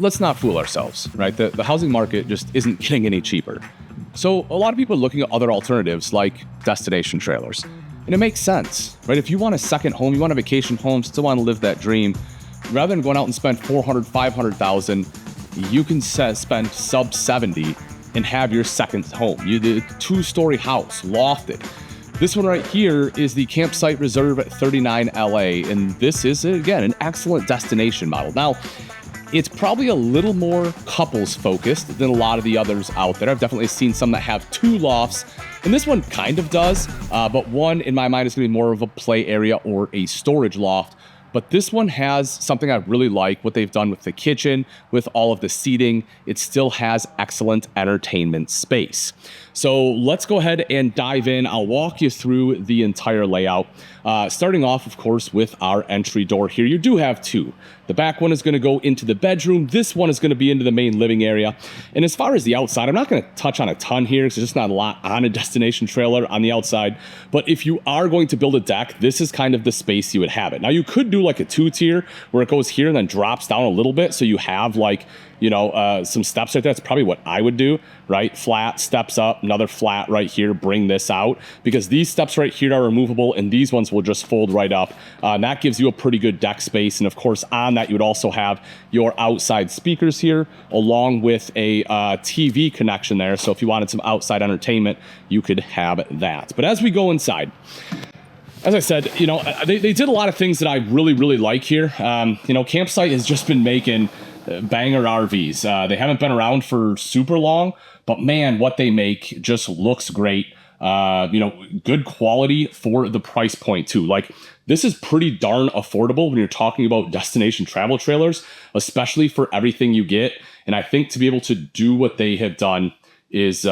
let's not fool ourselves, right? The housing market just isn't getting any cheaper. So a lot of people are looking at other alternatives like destination trailers. And it makes sense, right? If you want a second home, you want a vacation home, still want to live that dream, rather than going out and spend $400,000, $500,000, you can spend sub 70 and have your second home. The 2-story house, lofted. This one right here is the Campsite Reserve at 39 LA, and this is, again, an excellent destination model. Now, it's probably a little more couples focused than a lot of the others out there. I've definitely seen some that have 2 lofts, and this one kind of does, but one in my mind is going to be more of a play area or a storage loft. But this one has something I really like, what they've done with the kitchen, with all of the seating. It still has excellent entertainment space. So let's go ahead and dive in. I'll walk you through the entire layout. Starting off, of course, with our entry door here. You do have 2. The back one is going to go into the bedroom. This one is going to be into the main living area. And as far as the outside, I'm not going to touch on a ton here because there's just not a lot on a destination trailer on the outside. But if you are going to build a deck, this is kind of the space you would have it. Now, you could do like a 2-tier where it goes here and then drops down a little bit. So you have like, some steps right there. That's probably what I would do, right? Flat, steps up, another flat right here, bring this out, because these steps right here are removable and these ones will just fold right up. And that gives you a pretty good deck space. And of course, on that, you would also have your outside speakers here, along with a TV connection there. So if you wanted some outside entertainment, you could have that. But as we go inside, as I said, they did a lot of things that I really, really like here. Campsite has just been making banger RVs. They haven't been around for super long, but man, what they make just looks great. Good quality for the price point too. Like, this is pretty darn affordable when you're talking about destination travel trailers, especially for everything you get. And I think to be able to do what they have done is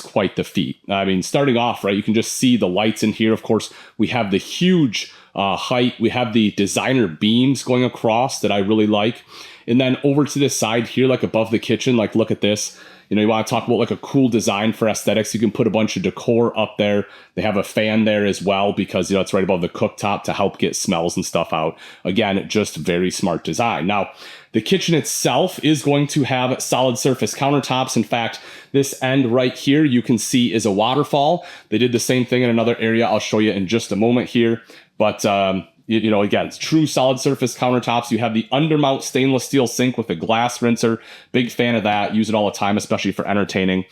quite the feat. I mean, starting off, right, you can just see the lights in here. Of course, we have the huge height. We have the designer beams going across that I really like. And then over to this side here, like above the kitchen, like look at this. You want to talk about like a cool design for aesthetics. You can put a bunch of decor up there. They have a fan there as well because, it's right above the cooktop to help get smells and stuff out. Again, just very smart design. Now, the kitchen itself is going to have solid surface countertops. In fact, this end right here you can see is a waterfall. They did the same thing in another area. I'll show you in just a moment here. But again, it's true solid surface countertops. You have the undermount stainless steel sink with a glass rinser. Big fan of that. Use it all the time, especially for entertaining.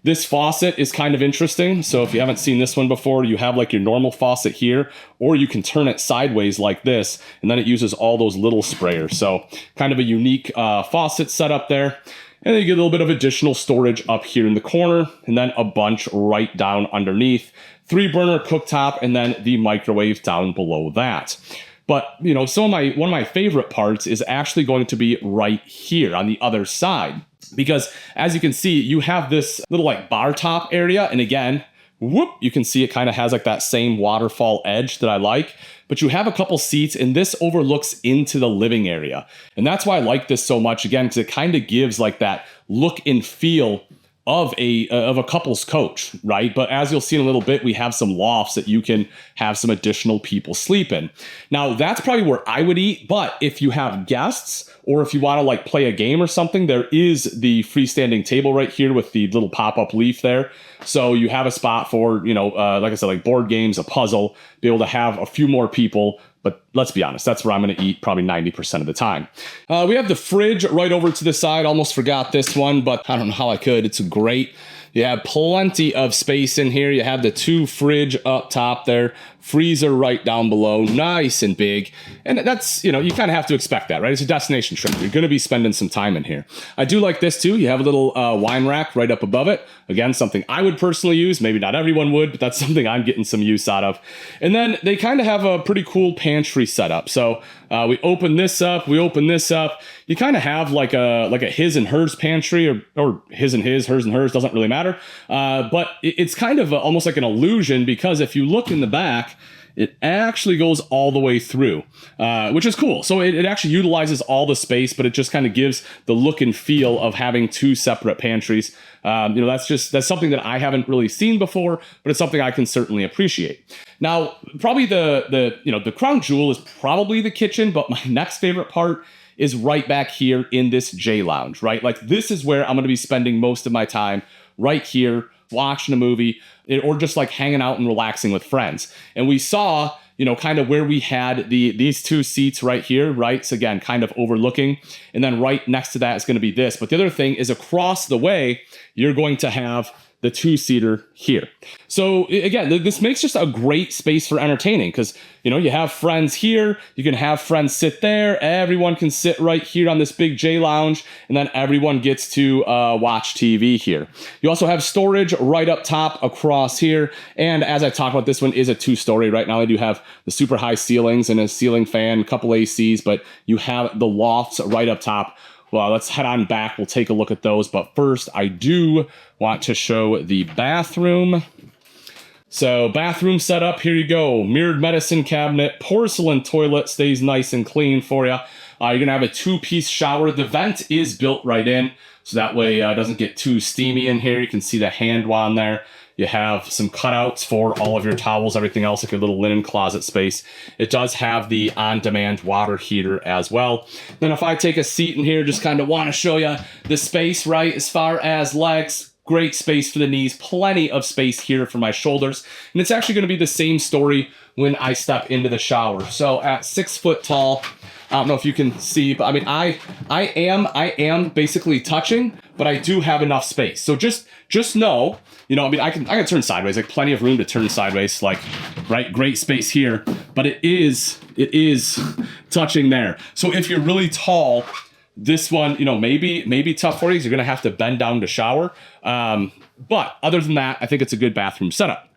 This faucet is kind of interesting. So if you haven't seen this one before, you have like your normal faucet here, or you can turn it sideways like this, and then it uses all those little sprayers. So kind of a unique faucet setup there. And then you get a little bit of additional storage up here in the corner, and then a bunch right down underneath. 3-burner cooktop, and then the microwave down below that. But, one of my favorite parts is actually going to be right here on the other side. Because as you can see, you have this little like bar top area. And again, you can see it kind of has like that same waterfall edge that I like. But you have a couple seats, and this overlooks into the living area. And that's why I like this so much, again, because it kind of gives like that look and feel of a couple's coach, right? But as you'll see in a little bit, we have some lofts that you can have some additional people sleep in. Now, that's probably where I would eat, but if you have guests or if you want to like play a game or something, there is the freestanding table right here with the little pop-up leaf there. So you have a spot for, like I said, like board games, a puzzle, be able to have a few more people. But let's be honest, that's where I'm going to eat probably 90% of the time. We have the fridge right over to the side. Almost forgot this one, but I don't know how I could. It's great. You have plenty of space in here. You have the 2 fridge up top there, freezer right down below, nice and big. And that's, you kind of have to expect that, right? It's a destination trip. You're going to be spending some time in here. I do like this too. You have a little wine rack right up above it. Again, something I would personally use. Maybe not everyone would, but that's something I'm getting some use out of. And then they kind of have a pretty cool pantry setup. So we open this up, You kind of have like a his and hers pantry or his and his, hers and hers, doesn't really matter. But it's kind of almost like an illusion, because if you look in the back, it actually goes all the way through, which is cool. So it actually utilizes all the space, but it just kind of gives the look and feel of having 2 separate pantries. That's something that I haven't really seen before, but it's something I can certainly appreciate. Now, probably the crown jewel is probably the kitchen, but my next favorite part is right back here in this J Lounge, right? Like this is where I'm going to be spending most of my time, right here, watching a movie or just like hanging out and relaxing with friends. And we saw, kind of where we had these two seats right here, right? So again, kind of overlooking. And then right next to that is going to be this. But the other thing is across the way, you're going to have the two-seater here. So again, this makes just a great space for entertaining because, you have friends here, you can have friends sit there, everyone can sit right here on this big J Lounge, and then everyone gets to watch TV here. You also have storage right up top across here, and as I talked about, this one is a two-story. Right now I do have the super high ceilings and a ceiling fan, a couple ACs, but you have the lofts right up top. Well, let's head on back. We'll take a look at those. But first, I do want to show the bathroom. So bathroom setup, here you go. Mirrored medicine cabinet, porcelain toilet, stays nice and clean for you. You're going to have a two-piece shower. The vent is built right in, so that way it doesn't get too steamy in here. You can see the hand wand there. You have some cutouts for all of your towels, everything else, like a little linen closet space. It does have the on-demand water heater as well. Then if I take a seat in here, just kind of want to show you the space, right? As far as legs, great space for the knees, plenty of space here for my shoulders. And it's actually going to be the same story when I step into the shower. So at 6 foot tall, I don't know if you can see, but I mean, I am basically touching, but I do have enough space. So just know, I can turn sideways, like plenty of room to turn sideways, like, right, great space here, but it is touching there. So if you're really tall, this one, maybe tough for you because you're going to have to bend down to shower. But other than that, I think it's a good bathroom setup.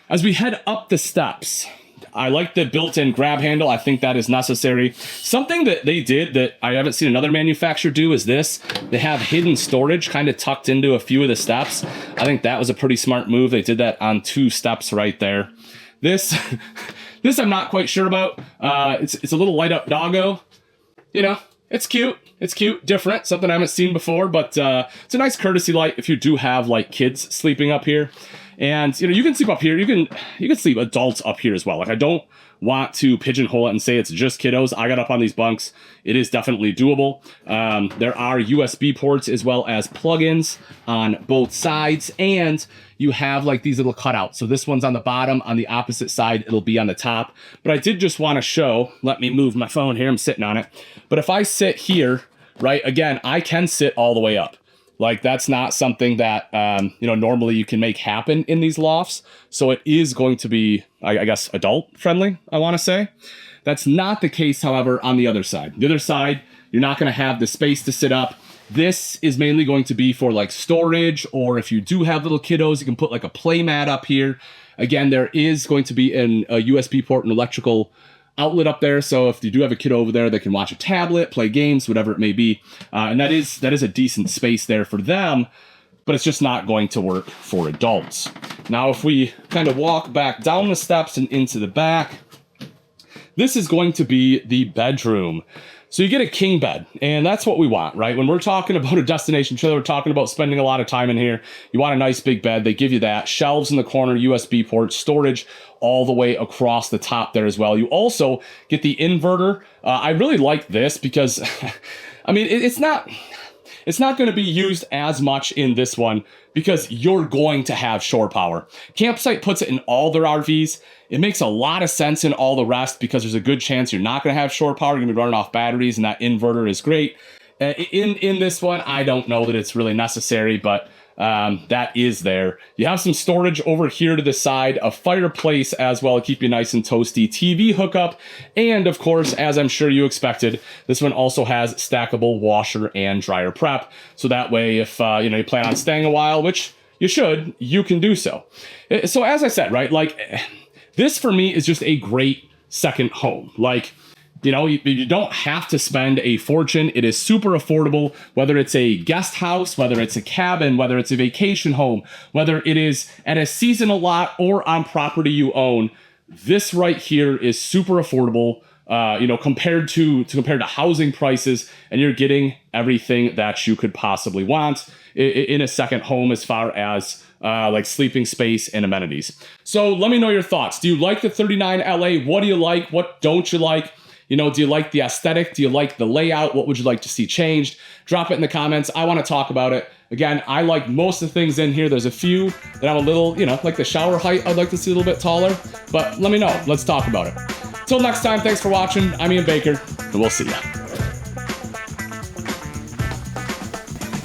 As we head up the steps, I like the built-in grab handle. I think that is necessary. Something that they did that I haven't seen another manufacturer do is this. They have hidden storage kind of tucked into a few of the steps. I think that was a pretty smart move. They did that on 2 steps right there. This I'm not quite sure about. It's a little light up doggo. It's cute. It's cute, different, something I haven't seen before, but it's a nice courtesy light if you do have like kids sleeping up here. And you can sleep up here. You can sleep adults up here as well. Like I don't want to pigeonhole it and say it's just kiddos. I got up on these bunks. It is definitely doable. There are USB ports as well as plugins on both sides, and you have like these little cutouts. So this one's on the bottom. On the opposite side, it'll be on the top. But I did just want to show, let me move my phone here. I'm sitting on it. But if I sit here, right, again, I can sit all the way up. Like that's not something that, normally you can make happen in these lofts. So it is going to be, I guess, adult friendly, I want to say. That's not the case, however, on the other side. The other side, you're not going to have the space to sit up. This is mainly going to be for like storage, or if you do have little kiddos, you can put like a play mat up here. Again, there is going to be a USB port and electrical outlet up there, so if you do have a kid over there, they can watch a tablet, play games, whatever it may be, and that is a decent space there for them, but it's just not going to work for adults. Now, if we kind of walk back down the steps and into the back, this is going to be the bedroom. So you get a king bed, and that's what we want, right? When we're talking about a destination trailer, we're talking about spending a lot of time in here. You want a nice big bed. They give you that. Shelves in the corner, USB ports, storage all the way across the top there as well. You also get the inverter. I really like this because, I mean, it's not going to be used as much in this one because you're going to have shore power. Campsite puts it in all their RVs. It makes a lot of sense in all the rest because there's a good chance you're not going to have shore power. You're going to be running off batteries, and that inverter is great. In this one, I don't know that it's really necessary, but that is there. You have some storage over here to the side, a fireplace as well to keep you nice and toasty, TV hookup, and of course, as I'm sure you expected, this one also has stackable washer and dryer prep. So that way, if you plan on staying a while, which you should, you can do so. So as I said, right, like this for me is just a great second home. Like, you don't have to spend a fortune. It is super affordable, whether it's a guest house, whether it's a cabin, whether it's a vacation home, whether it is at a seasonal lot or on property you own. This right here is super affordable, compared to housing prices, and you're getting everything that you could possibly want in a second home as far as like sleeping space and amenities. So let me know your thoughts. Do you like the 39 LA? What do you like? What don't you like? You know, do you like the aesthetic? Do you like the layout? What would you like to see changed? Drop it in the comments. I want to talk about it. Again, I like most of the things in here. There's a few that I'm a little, you know, like the shower height, I'd like to see a little bit taller, but let me know. Let's talk about it. Till next time, thanks for watching. I'm Ian Baker, and we'll see ya.